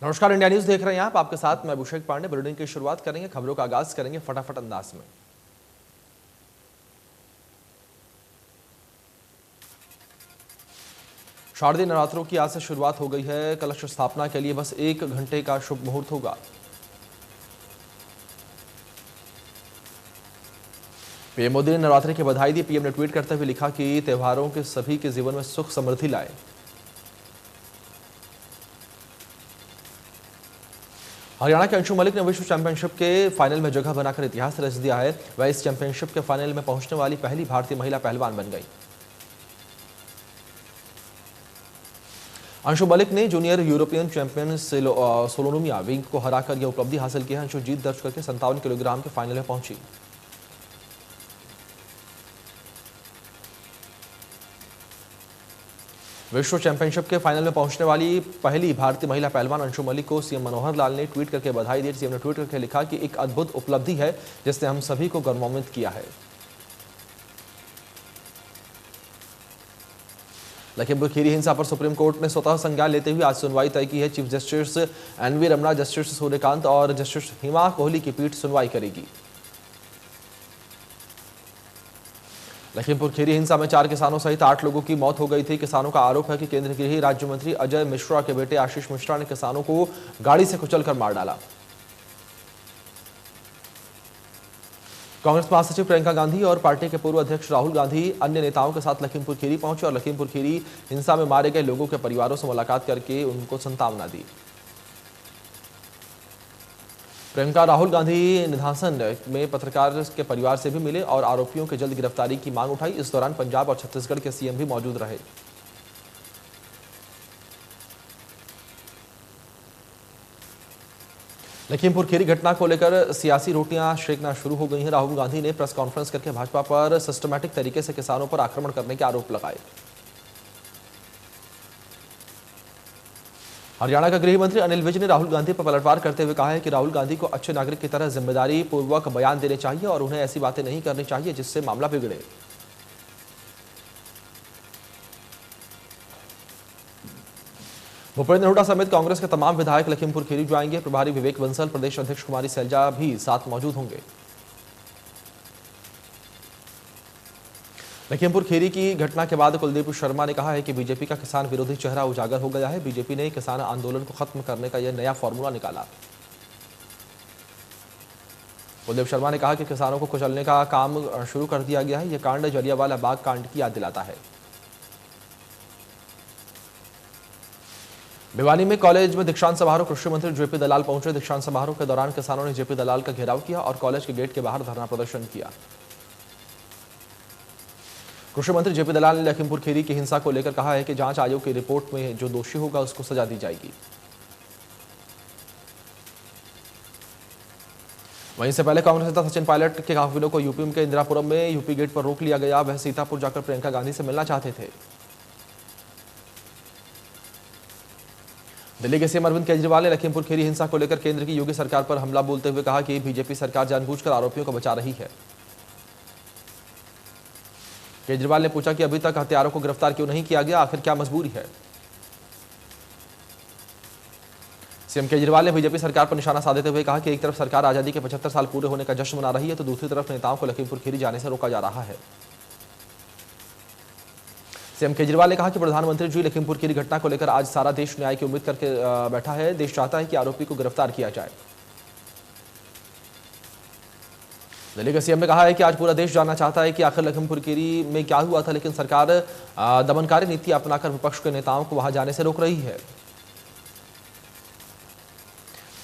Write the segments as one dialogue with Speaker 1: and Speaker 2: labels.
Speaker 1: नमस्कार, India news देख रहे हैं आप। आपके साथ मैं अभिषेक पांडे। बुलेटिन की शुरुआत करेंगे, खबरों का आगाज करेंगे फटाफट अंदाज में। शारदीय नवरात्रों की आज से शुरुआत हो गई है। कलश स्थापना के लिए बस 1 घंटे का शुभ मुहूर्त होगा। पीएम मोदी ने नवरात्रि की बधाई दी। पीएम ने ट्वीट करते हुए लिखा कि त्योहारों के सभी के जीवन में सुख समृद्धि लाए। हरियाणा के अंशु मलिक ने विश्व चैंपियनशिप के फाइनल में जगह बनाकर इतिहास रच दिया है। वह इस चैंपियनशिप के फाइनल में पहुंचने वाली पहली भारतीय महिला पहलवान बन गई। अंशु मलिक ने जूनियर यूरोपियन चैंपियन सोलोनिया विंग को हराकर यह उपलब्धि हासिल की है। अंशु जीत दर्ज करके 57 किलोग्राम के फाइनल में पहुंची। विश्व चैंपियनशिप के फाइनल में पहुंचने वाली पहली भारतीय महिला पहलवान अंशु मलिक को सीएम मनोहर लाल ने ट्वीट करके बधाई दी। सीएम ने ट्वीट करके लिखा कि एक अद्भुत उपलब्धि है जिसने हम सभी को गौरवान्वित किया है। लखीमपुर खीरी हिंसा पर सुप्रीम कोर्ट ने स्वतः संज्ञान लेते हुए आज सुनवाई तय की है। Chief justice N V Ramana, justice Suryakant और जस्टिस हिमा कोहली की पीठ सुनवाई करेगी। लखीमपुर खीरी हिंसा में 4 किसानों सहित 8 लोगों की मौत हो गई थी। किसानों का आरोप है कि केंद्रीय गृह राज्य मंत्री अजय मिश्रा के बेटे आशीष मिश्रा ने किसानों को गाड़ी से कुचलकर मार डाला। कांग्रेस महासचिव प्रियंका गांधी और पार्टी के पूर्व अध्यक्ष राहुल गांधी अन्य नेताओं के साथ लखीमपुर खीरी पहुंचे और लखीमपुर खीरी हिंसा में मारे गए लोगों के परिवारों से मुलाकात करके उनको सांत्वना दी। प्रियंका राहुल गांधी निधासन में पत्रकार के परिवार से भी मिले और आरोपियों के जल्द गिरफ्तारी की मांग उठाई। इस दौरान पंजाब और छत्तीसगढ़ के सीएम भी मौजूद रहे। लखीमपुर खीरी घटना को लेकर सियासी रोटियां सेकना शुरू हो गई हैं। राहुल गांधी ने प्रेस कॉन्फ्रेंस करके भाजपा पर सिस्टमैटिक तरीके से किसानों पर आक्रमण करने के आरोप लगाए। हरियाणा का गृह मंत्री अनिल विज ने राहुल गांधी पर पलटवार करते हुए कहा है कि राहुल गांधी को अच्छे नागरिक की तरह जिम्मेदारी पूर्वक बयान देने चाहिए और उन्हें ऐसी बातें नहीं करनी चाहिए जिससे मामला बिगड़े। भूपेंद्र हुड्डा समेत कांग्रेस के तमाम विधायक लखीमपुर खीरी जाएंगे। प्रभारी विवेक बंसल, प्रदेश अध्यक्ष कुमारी सैलजा भी साथ मौजूद होंगे। लखीमपुर खीरी की घटना के बाद कुलदीप शर्मा ने कहा है कि बीजेपी का किसान विरोधी चेहरा उजागर हो गया है। बीजेपी ने किसान आंदोलन को खत्म करने का यह नया फॉर्मूला निकाला। कुलदीप शर्मा ने कहा कि किसानों को कुचलने का काम शुरू कर दिया गया है। यह कांड जलियांवाला बाग कांड की याद दिलाता है। भिवानी में कॉलेज में दीक्षांत समारोह, कृषि मंत्री जेपी दलाल पहुंचे। दीक्षांत समारोह के दौरान किसानों ने जेपी दलाल का घेराव किया और कॉलेज के गेट के बाहर धरना प्रदर्शन किया। कृषि मंत्री जेपी दलाल ने लखीमपुर खीरी की हिंसा को लेकर कहा है कि जांच आयोग की रिपोर्ट में जो दोषी होगा उसको सजा दी जाएगी। वहीं से पहले कांग्रेस नेता सचिन पायलट के काफिलों को यूपी के इंदिरापुरम में यूपी गेट पर रोक लिया गया। वह सीतापुर जाकर प्रियंका गांधी से मिलना चाहते थे। दिल्ली के सीएम अरविंद केजरीवाल ने लखीमपुर खीरी हिंसा को लेकर केंद्र की योगी सरकार पर हमला बोलते हुए कहा कि बीजेपी सरकार जानबूझकर आरोपियों को बचा रही है। केजरीवाल ने पूछा कि अभी तक हत्यारों को गिरफ्तार क्यों नहीं किया गया, आखिर क्या मजबूरी है। सीएम केजरीवाल ने बीजेपी सरकार पर निशाना साधते हुए कहा कि एक तरफ सरकार आजादी के 75 साल पूरे होने का जश्न मना रही है तो दूसरी तरफ नेताओं को लखीमपुर खीरी जाने से रोका जा रहा है। सीएम केजरीवाल ने कहा कि प्रधानमंत्री जी लखीमपुर खीरी घटना को लेकर आज सारा देश न्याय की उम्मीद करके बैठा है। देश चाहता है कि आरोपी को गिरफ्तार किया जाए। दिल्ली के सीएम ने कहा है कि आज पूरा देश जानना चाहता है कि आखिर लखीमपुर खीरी में क्या हुआ था, लेकिन सरकार दमनकारी नीति अपनाकर विपक्ष के नेताओं को वहां जाने से रोक रही है।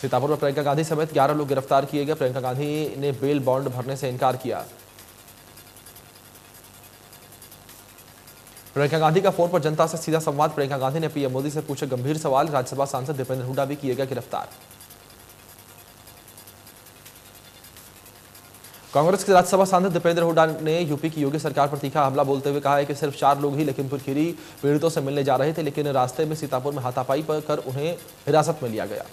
Speaker 1: सीतापुर में प्रियंका गांधी समेत 11 लोग गिरफ्तार किए गए। प्रियंका गांधी ने बेल बॉन्ड भरने से इनकार किया। प्रियंका गांधी का फोन पर जनता से सीधा संवाद। प्रियंका गांधी ने पीएम मोदी से पूछे गंभीर सवाल। राज्यसभा सांसद दीपेंद्र हुड्डा भी किए गए गिरफ्तार। कांग्रेस के राज्यसभा सांसद दीपेंद्र हुड्डा ने यूपी की योगी सरकार पर तीखा हमला बोलते हुए कहा है कि सिर्फ 4 लोग ही लखीमपुर खीरी पीड़ितों से मिलने जा रहे थे, लेकिन रास्ते में सीतापुर में हाथापाई कर उन्हें हिरासत में लिया गया।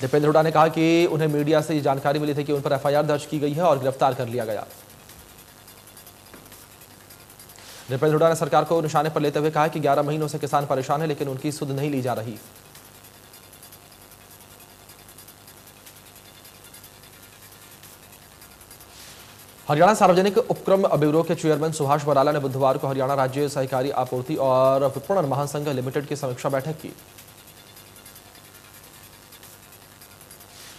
Speaker 1: दीपेंद्र हुड्डा ने कहा कि उन्हें मीडिया से ये जानकारी मिली थी कि उन पर एफआईआर दर्ज की गई है और गिरफ्तार कर लिया गया। दीपेंद्र हुड्डा ने सरकार को निशाने पर लेते हुए कहा कि 11 महीनों से किसान परेशान है, लेकिन उनकी सुध नहीं ली जा रही। हरियाणा सार्वजनिक उपक्रम ब्यूरो के चेयरमैन सुभाष बराला ने बुधवार को हरियाणा राज्य सहकारी आपूर्ति और विपणन महासंघ लिमिटेड की समीक्षा बैठक की।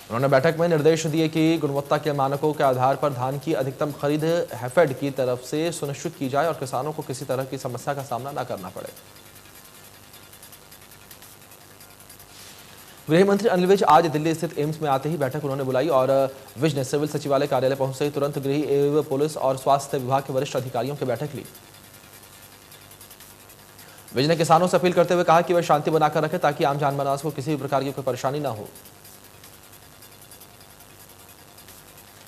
Speaker 1: उन्होंने बैठक में निर्देश दिए कि गुणवत्ता के मानकों के आधार पर धान की अधिकतम खरीद हैफेड की तरफ से सुनिश्चित की जाए और किसानों को किसी तरह की समस्या का सामना न करना पड़े। गृह मंत्री अनिल विज आज दिल्ली स्थित एम्स में आते ही बैठक उन्होंने बुलाई और विज ने सिविल सचिवालय कार्यालय पहुंचते ही तुरंत गृह एवं पुलिस और स्वास्थ्य विभाग के वरिष्ठ अधिकारियों की बैठक ली। विज ने किसानों से अपील करते हुए कहा कि वे शांति बनाकर रखें ताकि आम जनमानस को किसी भी प्रकार की कोई परेशानी न हो।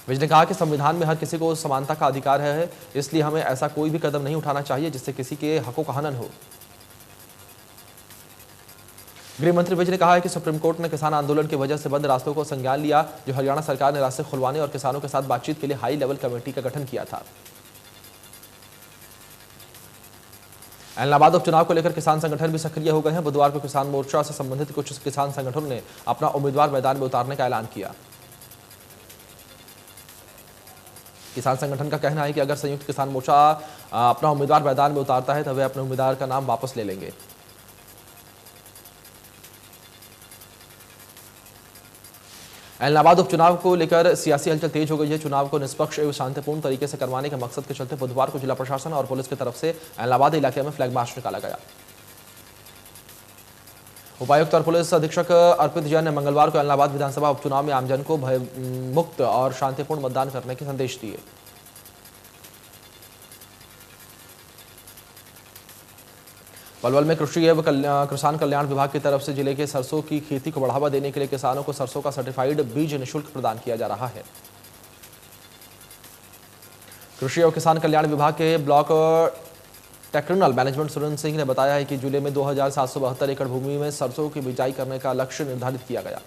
Speaker 1: विज ने कहा कि संविधान में हर किसी को समानता का अधिकार है, इसलिए हमें ऐसा कोई भी कदम नहीं उठाना चाहिए जिससे किसी के हकों का हनन हो। गृह मंत्री विज ने कहा है कि सुप्रीम कोर्ट ने किसान आंदोलन की वजह से बंद रास्तों को संज्ञान लिया, जो हरियाणा सरकार ने रास्ते खुलवाने और किसानों के साथ बातचीत के लिए हाई लेवल कमेटी का गठन किया था। इलाहाबाद उपचुनाव को लेकर किसान संगठन भी सक्रिय हो गए हैं। बुधवार को किसान मोर्चा से संबंधित कुछ किसान संगठनों ने अपना उम्मीदवार मैदान में उतारने का ऐलान किया। किसान संगठन का कहना है कि अगर संयुक्त किसान मोर्चा अपना उम्मीदवार मैदान में उतारता है तो वे अपने उम्मीदवार का नाम वापस ले लेंगे। इलाहाबाद उपचुनाव को लेकर सियासी हलचल तेज हो गई है। चुनाव को निष्पक्ष एवं शांतिपूर्ण तरीके से करवाने के मकसद के चलते बुधवार को जिला प्रशासन और पुलिस की तरफ से इलाहाबाद इलाके में फ्लैग मार्च निकाला गया। उपायुक्त और पुलिस अधीक्षक अर्पित जैन ने मंगलवार को इलाहाबाद विधानसभा उपचुनाव में आमजन को भयमुक्त और शांतिपूर्ण मतदान करने के संदेश दिए। पलवल में कृषि एवं किसान कल्याण विभाग की तरफ से जिले के सरसों की खेती को बढ़ावा देने के लिए किसानों को सरसों का सर्टिफाइड बीज निःशुल्क प्रदान किया जा रहा है। कृषि एवं किसान कल्याण विभाग के block technical management Surendra Singh ने बताया है कि जिले में 2772 एकड़ भूमि में सरसों की बिजाई करने का लक्ष्य निर्धारित किया गया।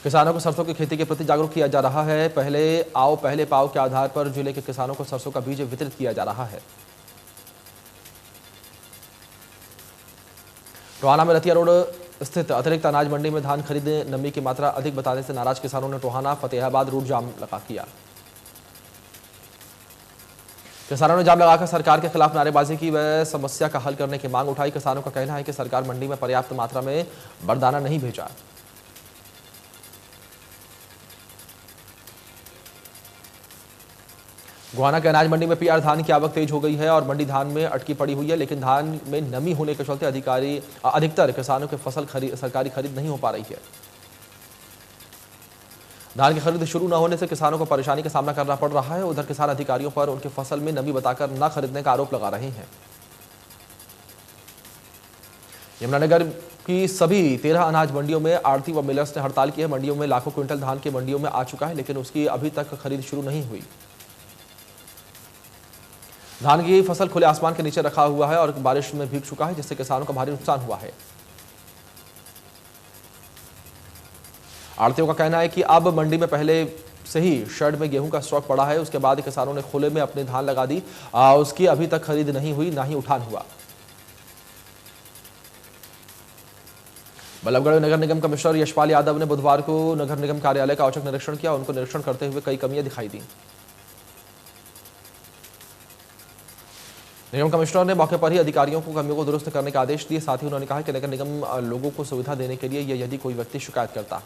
Speaker 1: किसानों को सरसों की खेती के प्रति जागरूक किया जा रहा है। पहले आओ पहले पाओ के आधार पर जिले के किसानों को सरसों का बीज वितरित किया जा रहा है। टोहाना में रतिया रोड स्थित अतिरिक्त अनाज मंडी में धान खरीद नमी की मात्रा अधिक बताने से नाराज किसानों ने टोहाना फतेहाबाद रूट जाम लगा किया। किसानों ने जाम लगाकर सरकार के खिलाफ नारेबाजी की व समस्या का हल करने की मांग उठाई। किसानों का कहना है कि सरकार मंडी में पर्याप्त मात्रा में बरदाना नहीं भेजा। गोहाना के अनाज मंडी में पीआर धान की आवक तेज हो गई है और मंडी धान में अटकी पड़ी हुई है, लेकिन धान में नमी होने के चलते अधिकतर किसानों की फसल सरकारी खरीद नहीं हो पा रही है। धान की खरीद शुरू न होने से किसानों को परेशानी का सामना करना पड़ रहा है। उधर किसान अधिकारियों पर उनकी फसल में नमी बताकर न खरीदने का आरोप लगा रहे हैं। यमुनानगर की सभी 13 अनाज मंडियों में आड़ती व मिलर्स ने हड़ताल की है। मंडियों में लाखों क्विंटल धान की मंडियों में आ चुका है, लेकिन उसकी अभी तक खरीद शुरू नहीं हुई। धान की फसल खुले आसमान के नीचे रखा हुआ है और बारिश में भीग चुका है, जिससे किसानों का भारी नुकसान हुआ है। आड़तियों का कहना है कि अब मंडी में पहले से ही शेड में गेहूं का स्टॉक पड़ा है, उसके बाद किसानों ने खुले में अपने धान लगा दी, उसकी अभी तक खरीद नहीं हुई, ना ही उठान हुआ। बल्लभगढ़ नगर निगम कमिश्नर यशपाल यादव ने बुधवार को नगर निगम कार्यालय का औचक निरीक्षण किया। उनको निरीक्षण करते हुए कई कमियां दिखाई दी। निगम कमिश्नर ने मौके पर ही अधिकारियों को कमियों को दुरुस्त करने के आदेश दिए। साथ ही उन्होंने कहा कि नगर निगम लोगों को सुविधा देने के लिए यदि कोई व्यक्ति शिकायत करता।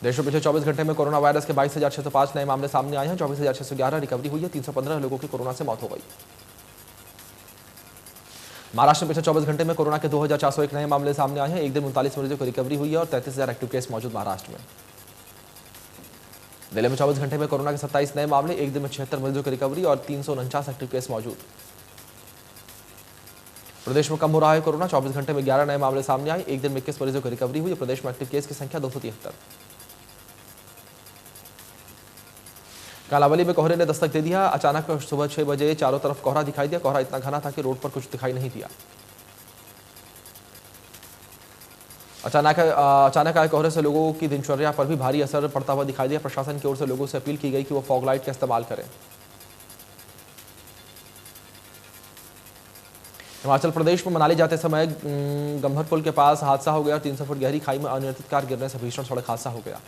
Speaker 1: देश में पिछले 24 घंटे में कोरोना वायरस के 22,605 नए मामले सामने आए हैं। 24,611 रिकवरी हुई है। 315 लोगों की कोरोना से मौत हो गई। महाराष्ट्र में पिछले 24 घंटे में कोरोना के 2,401 नए मामले सामने आए हैं। एक दिन 39 मरीजों की रिकवरी हुई है और 33,000 एक्टिव केस मौजूद महाराष्ट्र में। दिल्ली में 24 घंटे में कोरोना के 27 नए मामले, एक दिन में 76 मरीजों की रिकवरी और 349 एक्टिव केस मौजूद। प्रदेश में कम हो रहा है कोरोना। 24 घंटे में 11 नए मामले सामने आए, एक दिन में 21 मरीजों की रिकवरी हुई। प्रदेश में एक्टिव केस की संख्या 273। कालावली में कोहरे ने दस्तक दे दिया। अचानक सुबह 6 बजे चारों तरफ कोहरा दिखाई दिया। कोहरा इतना घना था कि रोड पर कुछ दिखाई नहीं दिया। अचानक आए कोहरे से लोगों की दिनचर्या पर भी भारी असर पड़ता हुआ दिखाई दिया। प्रशासन की ओर से लोगों से अपील की गई कि वो फॉग लाइट का इस्तेमाल करें। हिमाचल प्रदेश में मनाली जाते समय गंभर पुल के पास हादसा हो गया। 300 फुट गहरी खाई में अनियंत्रित कार गिरने से भीषण सड़क हादसा हो गया।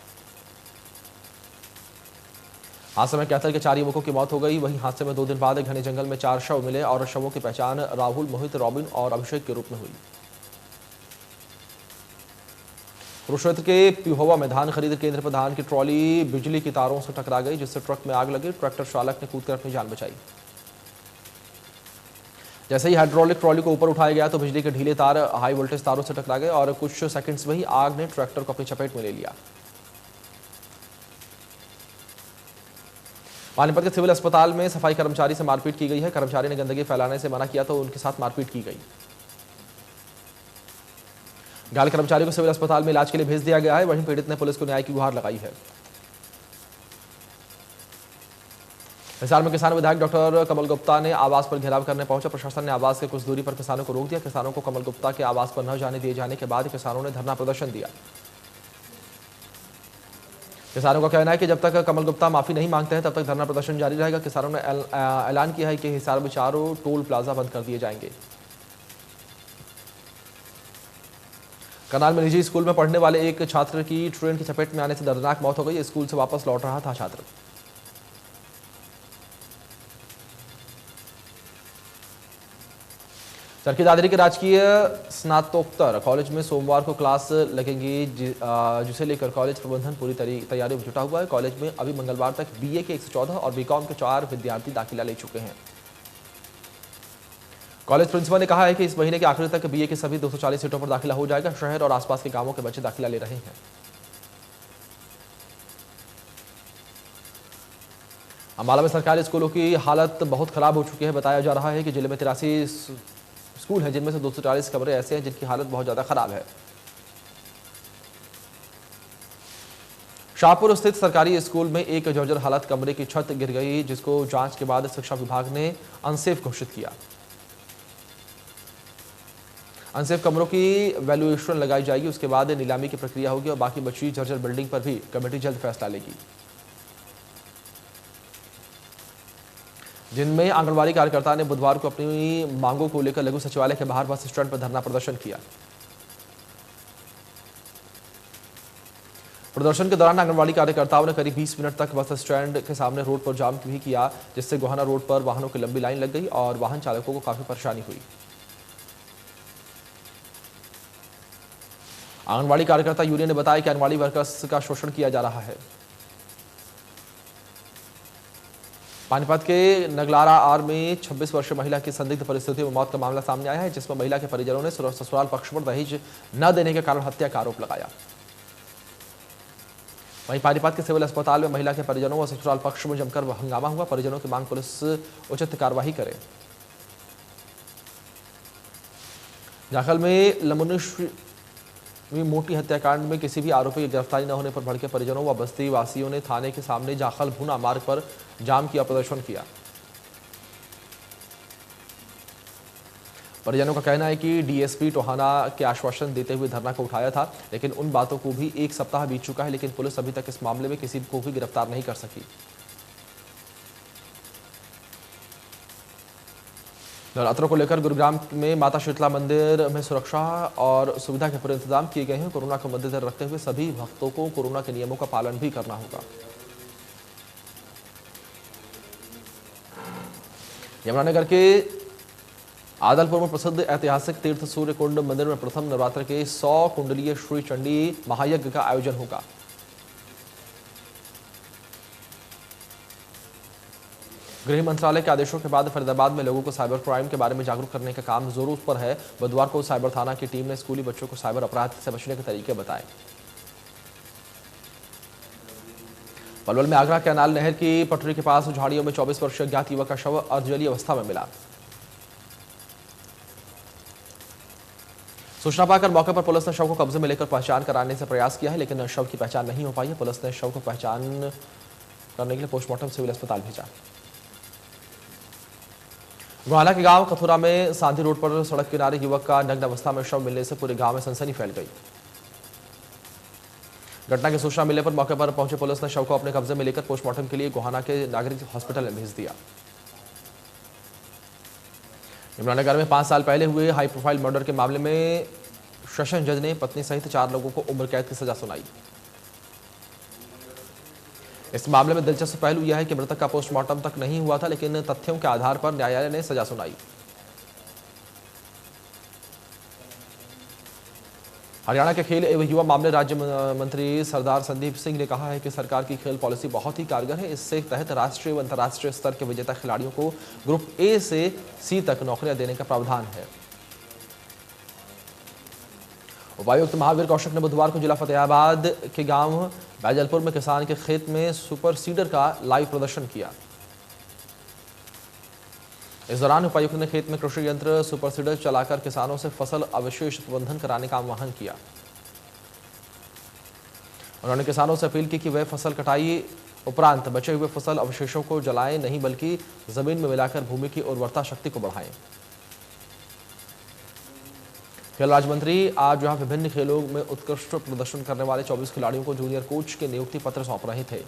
Speaker 1: हादसे में कैथल के 4 युवकों की मौत हो गई। वहीं हादसे में 2 दिन बाद घने जंगल में 4 शव मिले और शवों की पहचान राहुल, मोहित, रॉबिन और अभिषेक के रूप में हुई। कुरुक्षेत्र के पिहोवा में धान खरीद केंद्र पर धान की ट्रॉली बिजली की तारों से टकरा गई, जिससे ट्रक में आग लगी। ट्रैक्टर चालक ने कूदकर अपनी जान बचाई। जैसे ही हाइड्रोलिक ट्रॉली को ऊपर उठाया गया तो बिजली के ढीले तार हाई वोल्टेज तारों से टकरा गए और कुछ सेकंड्स में ही आग ने ट्रैक्टर को अपनी चपेट में ले लिया। पानीपत के सिविल अस्पताल में सफाई कर्मचारी से मारपीट की गई है। कर्मचारी ने गंदगी फैलाने से मना किया तो उनके साथ मारपीट की गई। घायल कर्मचारी को सिविल अस्पताल में इलाज के लिए भेज दिया गया है। वहीं पीड़ित ने पुलिस को न्याय की गुहार लगाई है। हिसार में किसान विधायक डॉक्टर कमल गुप्ता ने आवास पर घेराव करने पहुंचा। प्रशासन ने आवास के कुछ दूरी पर किसानों को रोक दिया। किसानों को कमल गुप्ता के आवास पर न जाने दिए जाने के बाद किसानों ने धरना प्रदर्शन दिया। किसानों का कहना है कि जब तक कमल गुप्ता माफी नहीं मांगते हैं तब तक धरना प्रदर्शन जारी रहेगा। किसानों ने ऐलान किया है कि हिसार में चारों टोल प्लाजा बंद कर दिए जाएंगे। करनाल में निजी स्कूल में पढ़ने वाले एक छात्र की ट्रेन की चपेट में आने से दर्दनाक मौत हो गई। स्कूल से वापस लौट रहा था छात्र। चरखी दादरी के राजकीय स्नातकोत्तर कॉलेज में सोमवार को क्लास लगेंगी, जिसे लेकर कॉलेज प्रबंधन पूरी तैयारी में जुटा हुआ है। कॉलेज में अभी मंगलवार तक बीए के 114 और बीकॉम के 4 विद्यार्थी दाखिला ले चुके हैं। कॉलेज प्रिंसिपल ने कहा है कि इस महीने के आखिर तक बीए के सभी 240 सीटों पर दाखिला हो जाएगा। शहर और आसपास के गांवों के बच्चे दाखिला ले रहे हैं। अम्बाला में सरकारी स्कूलों की हालत बहुत खराब हो चुकी है। बताया जा रहा है कि जिले में 83 स्कूल हैं, जिनमें से 240 कमरे ऐसे हैं जिनकी हालत बहुत ज्यादा खराब है। शाहपुर स्थित सरकारी स्कूल में एक जर्जर हालत कमरे की छत गिर गई, जिसको जांच के बाद शिक्षा विभाग ने अनसेफ घोषित किया। अनसेफ कमरों की वैल्यूएशन लगाई जाएगी, उसके बाद नीलामी की प्रक्रिया होगी और बाकी बची जर्जर बिल्डिंग पर भी कमेटी जल्द फैसला लेगी। जिनमें आंगनबाड़ी कार्यकर्ता ने बुधवार को अपनी मांगों को लेकर लघु सचिवालय के बाहर बस स्टैंड पर धरना प्रदर्शन किया। प्रदर्शन के दौरान आंगनबाड़ी कार्यकर्ताओं ने करीब 20 मिनट तक बस स्टैंड के सामने रोड पर जाम भी किया, जिससे गोहाना रोड पर वाहनों की लंबी लाइन लग गई और वाहन चालकों को काफी परेशानी हुई। आंगनबाड़ी कार्यकर्ता यूनियन ने बताया कि आंगनबाड़ी वर्कर्स का शोषण किया जा रहा है। पानीपत के नगलारा आर में 26 वर्षीय महिला की संदिग्ध परिस्थितियों में मौत का मामला सामने आया है, जिसमें महिला के परिजनों ने ससुराल पक्ष पर दहेज न देने के कारण हत्या का आरोप लगाया। वहीं पानीपत के सिविल अस्पताल में महिला के परिजनों व ससुराल पक्ष में जमकर हंगामा हुआ। परिजनों की मांग पुलिस उचित कार्रवाई करे। जाखल में लमुनिश मोटी हत्याकांड में किसी भी आरोपी की गिरफ्तारी न होने पर भड़के परिजनों व बस्ती वासियों ने थाने के सामने जाखल भुना मार्ग पर जाम किया, प्रदर्शन किया। परिजनों का कहना है कि डीएसपी टोहाना के आश्वासन देते हुए धरना को उठाया था, लेकिन उन बातों को भी 1 सप्ताह बीत चुका है, लेकिन पुलिस अभी तक इस मामले में किसी को भी गिरफ्तार नहीं कर सकी। नवरात्रों को लेकर गुरुग्राम में माता शीतला मंदिर में सुरक्षा और सुविधा के पूरे इंतजाम किए गए हैं। कोरोना को मद्देनजर रखते हुए सभी भक्तों को कोरोना के नियमों का पालन भी करना होगा। यमुनानगर के आदलपुर में प्रसिद्ध ऐतिहासिक तीर्थ सूर्य कुंड मंदिर में प्रथम नवरात्र के 100 कुंडलीय श्री चंडी महायज्ञ का आयोजन होगा। गृह मंत्रालय के आदेशों के बाद फरीदाबाद में लोगों को साइबर क्राइम के बारे में जागरूक करने का काम जोरों पर है। बुधवार को साइबर थाना की टीम ने स्कूली बच्चों को साइबर अपराध से बचने के तरीके बताए। पलवल में आगरा कैनाल नहर की पटरी के पास झाड़ियों में 24 वर्षीय अज्ञात युवक का शव अर्धजलीय अवस्था में मिला। सूचना पाकर मौके पर पुलिस ने शव को कब्जे में लेकर पहचान कराने से प्रयास किया है, लेकिन शव की पहचान नहीं हो पाई है। पुलिस ने शव को पहचान करने के लिए पोस्टमार्टम सिविल अस्पताल भेजा। गोहाना के गांव कथुरा में सांधी रोड पर सड़क किनारे युवक का नग्न अवस्था में शव मिलने से पूरे गांव में सनसनी फैल गई। घटना की सूचना मिलने पर मौके पर पहुंचे पुलिस ने शव को अपने कब्जे में लेकर पोस्टमार्टम के लिए गोहाना के नागरिक हॉस्पिटल में भेज दिया। यमुनानगर में 5 साल पहले हुए हाई प्रोफाइल मर्डर के मामले में सेशन जज ने पत्नी सहित 4 लोगों को उम्र कैद की सजा सुनाई। इस मामले में दिलचस्प पहलू यह है कि मृतक का पोस्टमार्टम तक नहीं हुआ था, लेकिन तथ्यों के आधार पर न्यायालय ने सजा सुनाई। हरियाणा के खेल एवं युवा मामले राज्य मंत्री सरदार संदीप सिंह ने कहा है कि सरकार की खेल पॉलिसी बहुत ही कारगर है। इससे तहत राष्ट्रीय व अंतर्राष्ट्रीय स्तर के विजेता खिलाड़ियों को ग्रुप ए से सी तक नौकरियां देने का प्रावधान है। उपायुक्त महावीर कौशिक ने बुधवार को जिला फतेहाबाद के गांव बैजलपुर में किसान के खेत में सुपर सीडर का लाइव प्रदर्शन किया। इस दौरान उपायुक्त ने खेत में कृषि यंत्र सुपर सीडर चलाकर किसानों से फसल अवशेष प्रबंधन कराने का आह्वान किया। उन्होंने किसानों से अपील की कि वे फसल कटाई उपरांत बचे हुए फसल अवशेषों को जलाएं नहीं, बल्कि जमीन में मिलाकर भूमि की उर्वरता शक्ति को बढ़ाएं। खेल राज्य मंत्री आज यहां विभिन्न खेलों में उत्कृष्ट प्रदर्शन करने वाले 24 खिलाड़ियों को जूनियर कोच के नियुक्ति पत्र सौंप रहे थे।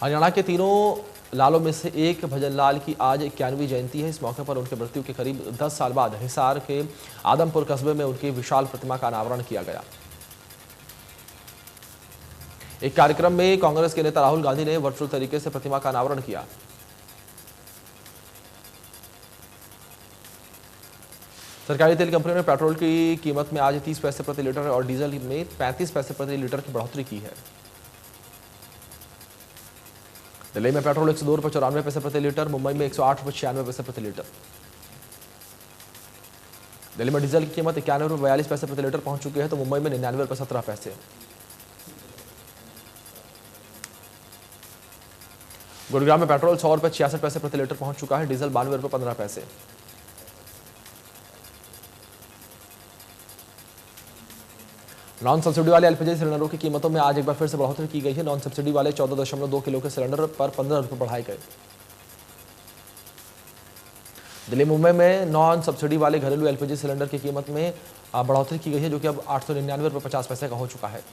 Speaker 1: हरियाणा के तीनों लालों में से एक भजन लाल की आज 91वीं जयंती है। इस मौके पर उनकी मृत्यु के करीब 10 साल बाद हिसार के आदमपुर कस्बे में उनकी विशाल प्रतिमा का अनावरण किया गया। एक कार्यक्रम में कांग्रेस के नेता राहुल गांधी ने वर्चुअल तरीके से प्रतिमा का अनावरण किया। सरकारी तेल कंपनियों ने पेट्रोल की कीमत में आज 30 पैसे प्रति लीटर और डीजल में 35 पैसे प्रति लीटर की बढ़ोतरी की है। दिल्ली में पेट्रोल 102 रुपये 94 पैसे प्रति लीटर, मुंबई में 108 रुपये 96 पैसे प्रति लीटर। दिल्ली में डीजल की कीमत 91 रुपये 42 पैसे प्रति लीटर पहुंच चुकी है, तो मुंबई में 99 रुपये 17 पैसे। गुरुग्राम में पेट्रोल 100 रुपये 66 पैसे प्रति लीटर पहुंच चुका है, डीजल 92 रुपये 15 पैसे। नॉन सब्सिडी वाले एलपीजी सिलेंडरों की कीमतों में आज एक बार फिर से बढ़ोतरी की गई है। नॉन सब्सिडी वाले 14.2 किलो के सिलेंडर पर 15 रुपये बढ़ाए गए। दिल्ली मुंबई में नॉन सब्सिडी वाले घरेलू एलपीजी सिलेंडर की कीमत में बढ़ोतरी की गई है, जो कि अब 899 रुपये 50 पैसे का हो चुका है।